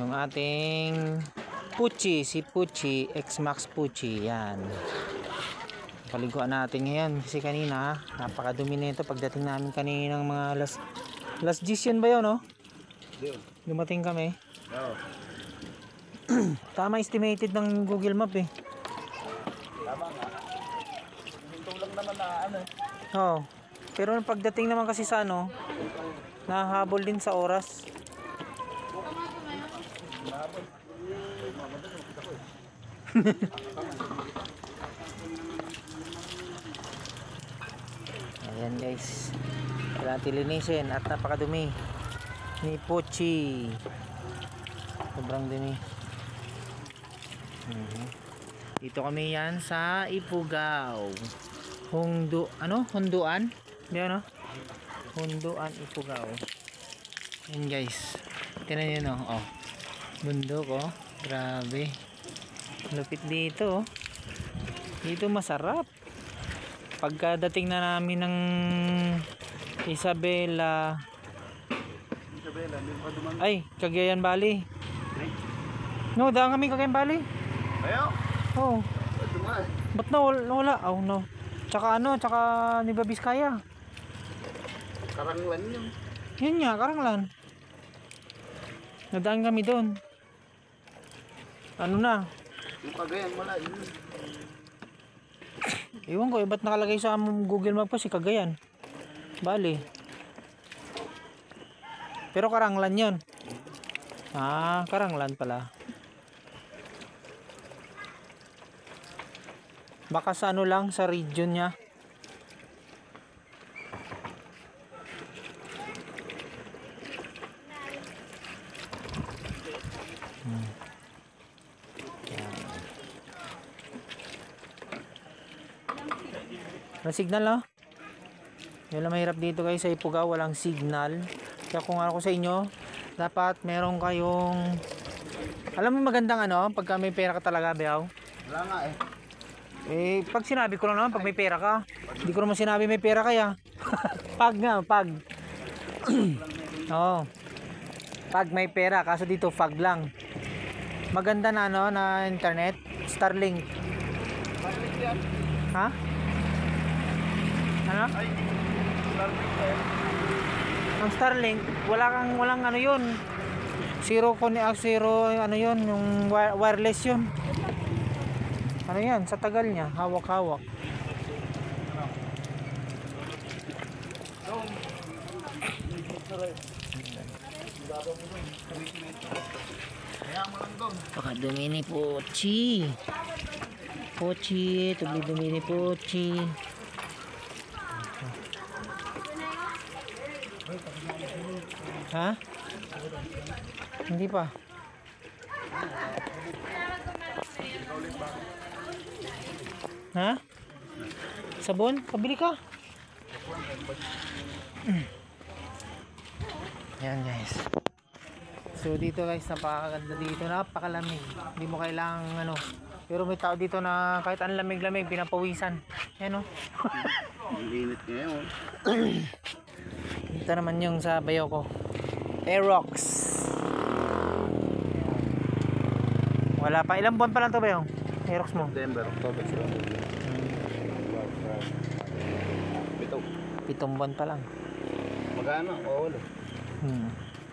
Yung ating Pucci, si Pucci, X-Max Pucci, yan. Paliguan natin ngayon kasi kanina napakadumi nito pagdating namin kaninang mga last 10 yun ba yun, no? Dumating kami. Oo. Tama estimated ng Google Map eh. Tama nga. Hinto lang naman na ano. Oo. Pero pagdating naman kasi sa ano, nahahabol din sa oras. Ayan guys, kailangan tilinisin at napakadumi ni Pucci, sobrang dumi. Dito kami yan sa Ifugao, Hunduan yan, no? Hunduan, Ifugao. Ayan guys, tingnan nyo, no? Oh, bundok, oh, grabe, lupit dito, oh. Dito masarap. Pagkadating na namin ng Isabela, ay, Cagayan Valley. No, daan kami Cagayan Valley. Ayaw? Oo. Ba't na wala? Oh, no. Tsaka ano, tsaka Nueva Vizcaya. Karanglan yun. Yun nga, Karanglan. Nadaan kami doon. Ano na? Yung Cagayan, wala yun. Iwan ko, ba't nakalagay sa Google Map ko si Cagayan Valley. Pero Karanglan yun. Ah, Karanglan pala. Baka sa ano lang, sa region niya. Walang signal, no? Yun lang mahirap dito guys sa Ifugao, walang signal. Kaya kung ako sa inyo, dapat meron kayong, alam mo magandang ano, pagka may pera ka talaga, Beaw. Wala nga eh. Eh, pag sinabi ko lang naman, pag may pera ka, hindi ko naman sinabi may pera kaya. Pag nga, pag. Oo. Pag may pera, kaso dito, pag lang. Maganda na ano, na internet, Starlink. Starlink yan. Ha? Ano? Ay, Starlink yan. Ang Starlink, walang ano yun. Zero ano yun, yung wireless yun. Ano yan, sa tagal niya, hawak-hawak. Pakadumi ni Pucci. Pucci, dumi ni Pucci. Ha? Hindi pa. Ha? Sabon? Pabili ka. Ayan guys. So dito guys, napakaganda dito. Napakalamig. Hindi mo kailangang ano. Pero may tao dito na kahit ang lamig-lamig, pinapawisan. Ayan, o. Ang init ngayon. Dito naman yung sa bayo ko. Aerox. Wala pa. Ilang buwan pa lang to ba yung Aerox mo? September, October, November. Pitong buwan pa lang. Magana? Oo, wala.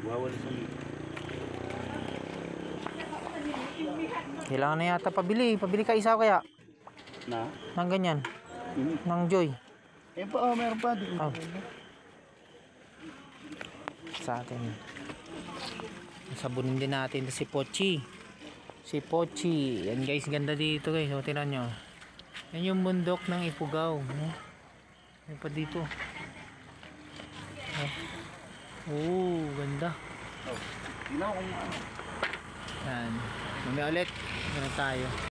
Wawala sa mga. Kailangan na yata pabili. Pabili ka isa kaya? Na? Nang ganyan. Nang Joy. Eh pa, meron pa. Oh. Sa atin. Sabunin din natin si Pucci. Si Pucci. Yan guys, ganda dito guys. O, tingnan nyo. Yan yung bundok ng Ifugao. Yan pa dito. Oh, ganda. Oh, tingnan kung ano. Yan. Mamaya ulit. Ganda tayo.